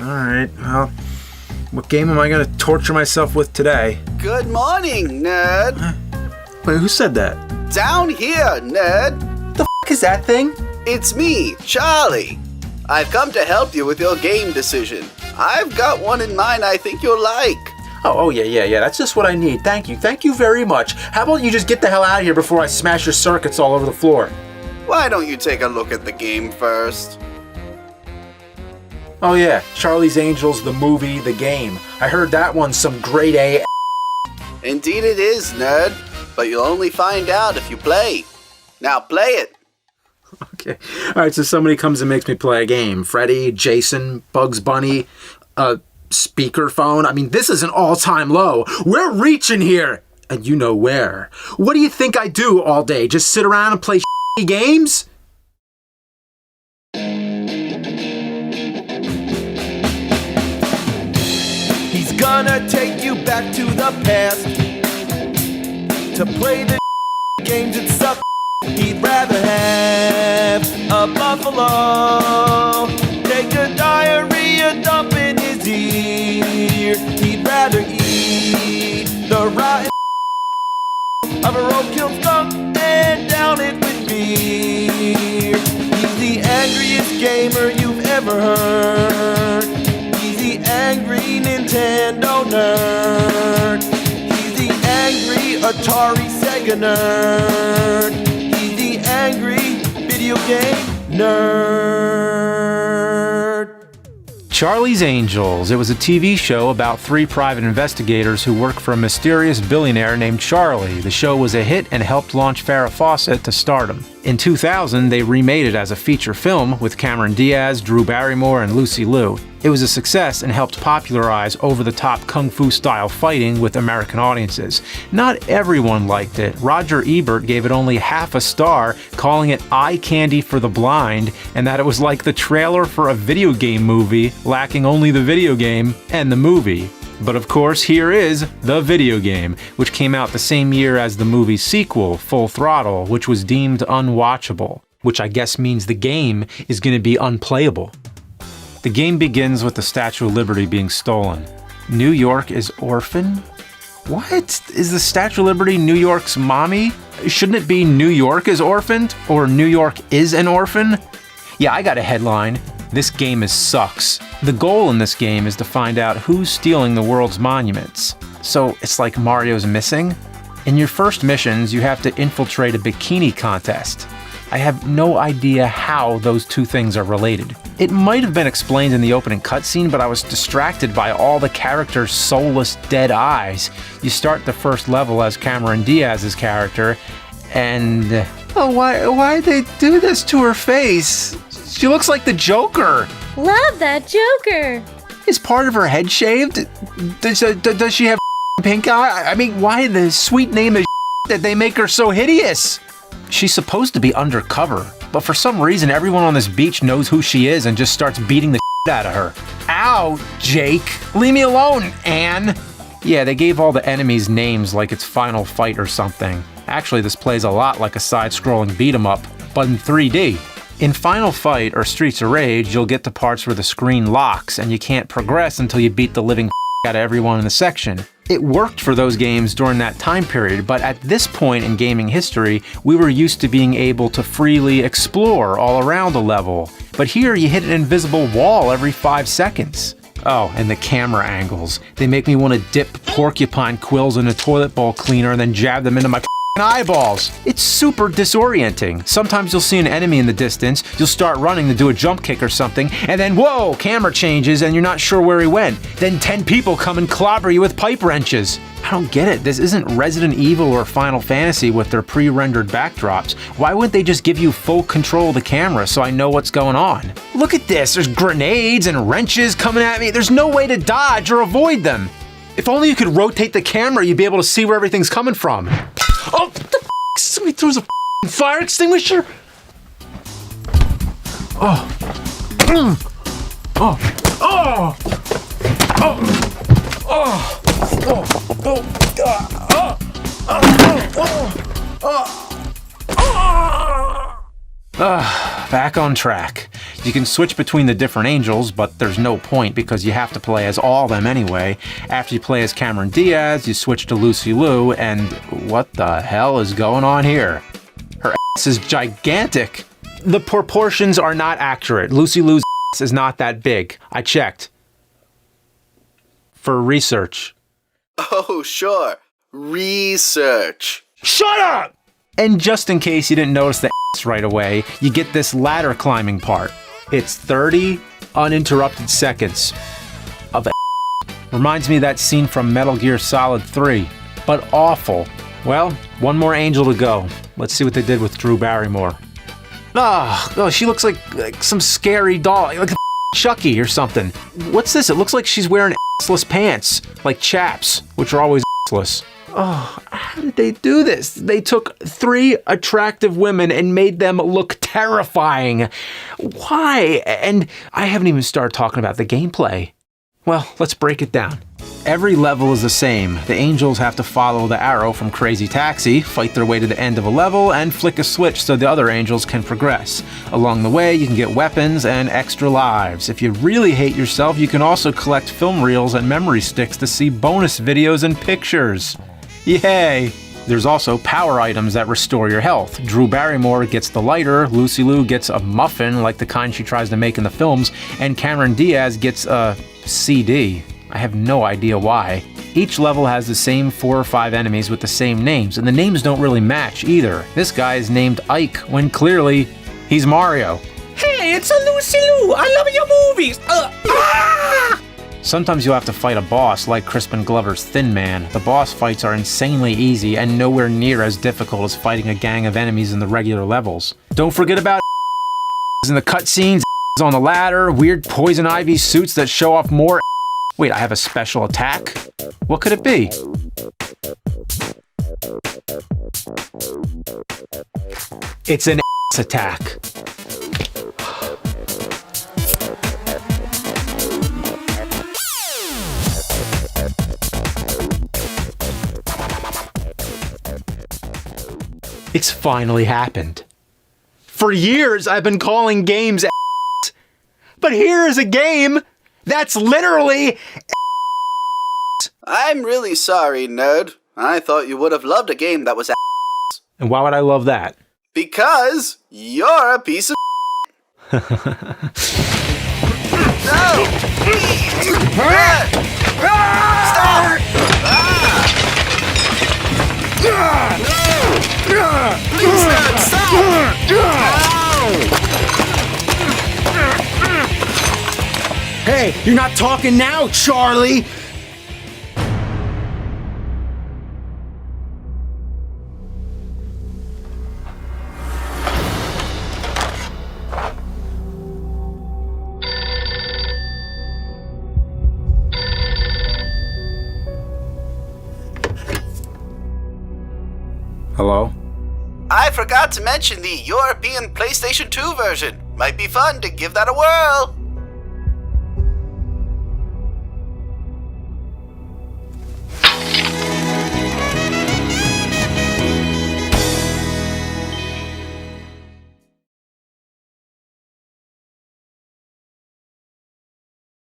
Alright, well, what game am I gonna torture myself with today? Good morning, nerd. Wait, who said that? Down here, nerd. The f*** is that thing? It's me, Charlie. I've come to help you with your game decision. I've got one in mind I think you'll like. Oh, yeah, that's just what I need. Thank you very much. How about you just get the hell out of here before I smash your circuits all over the floor? Why don't you take a look at the game first? Oh yeah, Charlie's Angels, the movie, the game. I heard that one's some grade A. Indeed it is, nerd. But you'll only find out if you play. Now play it. Okay. Alright, so somebody comes and makes me play a game. Freddy, Jason, Bugs Bunny, speakerphone. I mean, this is an all-time low. We're reaching here. And you know where. What do you think I do all day? Just sit around and play games? He's gonna take you back to the past to play the games that suck. He'd rather have a buffalo take a diarrhea dump in his ear. He'd rather eat the rotten of a roadkill skunk and down it with beer. He's the angriest gamer you've ever heard. He's the angry Nintendo nerd. He's the angry Atari Sega nerd. He's the angry video game nerd. Charlie's Angels. It was a TV show about 3 private investigators who work for a mysterious billionaire named Charlie. The show was a hit and helped launch Farrah Fawcett to stardom. In 2000, they remade it as a feature film with Cameron Diaz, Drew Barrymore, and Lucy Liu. It was a success and helped popularize over-the-top kung fu-style fighting with American audiences. Not everyone liked it. Roger Ebert gave it only half a star, calling it eye candy for the blind, and that it was like the trailer for a video game movie, lacking only the video game and the movie. But of course, here is the video game, which came out the same year as the movie's sequel, Full Throttle, which was deemed unwatchable, which I guess means the game is going to be unplayable. The game begins with the Statue of Liberty being stolen. New York is orphan? What? Is the Statue of Liberty New York's mommy? Shouldn't it be New York is orphaned? Or New York is an orphan? Yeah, I got a headline. This game sucks. The goal in this game is to find out who's stealing the world's monuments. So it's like Mario's Missing? In your first missions, you have to infiltrate a bikini contest. I have no idea how those two things are related. It might have been explained in the opening cutscene, but I was distracted by all the characters' soulless dead eyes. You start the first level as Cameron Diaz's character, and... Oh, why'd they do this to her face? She looks like the Joker. Love that Joker. Is part of her head shaved? Does she have pink eye? I mean, why the sweet name is that they make her so hideous? She's supposed to be undercover, but for some reason everyone on this beach knows who she is and just starts beating the out of her. Ow, Jake. Leave me alone, Anne. Yeah, they gave all the enemies names like it's Final Fight or something. Actually, this plays a lot like a side-scrolling beat-em-up, but in 3D. In Final Fight or Streets of Rage, you'll get to parts where the screen locks and you can't progress until you beat the living out of everyone in the section. It worked for those games during that time period, but at this point in gaming history, we were used to being able to freely explore all around a level. But here, you hit an invisible wall every 5 seconds. Oh, and the camera angles. They make me want to dip porcupine quills in a toilet bowl cleaner and then jab them into my eyeballs. It's super disorienting. Sometimes you'll see an enemy in the distance, you'll start running to do a jump kick or something, and then whoa, camera changes and you're not sure where he went. Then 10 people come and clobber you with pipe wrenches. I don't get it. This isn't Resident Evil or Final Fantasy with their pre-rendered backdrops. Why wouldn't they just give you full control of the camera so I know what's going on? Look at this. There's grenades and wrenches coming at me. There's no way to dodge or avoid them. If only you could rotate the camera, you'd be able to see where everything's coming from. Oh, what the f***? Somebody throws a fire extinguisher? Oh. Oh. Oh. Oh. Oh. Oh. Oh. Back on track. You can switch between the different angels, but there's no point because you have to play as all of them anyway. After you play as Cameron Diaz, you switch to Lucy Liu, and what the hell is going on here? Her ass is gigantic. The proportions are not accurate. Lucy Liu's ass is not that big. I checked. For research. Oh, sure. Research. Shut up! And just in case you didn't notice the ass right away, you get this ladder climbing part. It's 30 uninterrupted seconds of ass. Reminds me of that scene from Metal Gear Solid 3, but awful. Well, one more angel to go. Let's see what they did with Drew Barrymore. Oh, she looks like some scary doll, like Chucky or something. What's this? It looks like she's wearing assless pants, like chaps, which are always assless. Oh, how did they do this? They took 3 attractive women and made them look terrifying. Why? And I haven't even started talking about the gameplay. Well, let's break it down. Every level is the same. The angels have to follow the arrow from Crazy Taxi, fight their way to the end of a level, and flick a switch so the other angels can progress. Along the way, you can get weapons and extra lives. If you really hate yourself, you can also collect film reels and memory sticks to see bonus videos and pictures. Yay! There's also power items that restore your health. Drew Barrymore gets the lighter, Lucy Liu gets a muffin like the kind she tries to make in the films, and Cameron Diaz gets a CD. I have no idea why. Each level has the same 4 or 5 enemies with the same names, and the names don't really match either. This guy is named Ike, when clearly, he's Mario. Hey, it's a Lucy Liu! I love your movies! Sometimes you'll have to fight a boss like Crispin Glover's Thin Man. The boss fights are insanely easy and nowhere near as difficult as fighting a gang of enemies in the regular levels. Don't forget about in the cutscenes, on the ladder, weird poison ivy suits that show off more. Wait, I have a special attack? What could it be? It's an attack. It's finally happened. For years, I've been calling games ass, but here is a game that's literally ass. I'm really sorry, nerd. I thought you would have loved a game that was ass. And why would I love that? Because you're a piece of No! Stop! Please, nerd, stop! Hey, you're not talking now, Charlie! Hello? I forgot to mention the European PlayStation 2 version. Might be fun to give that a whirl.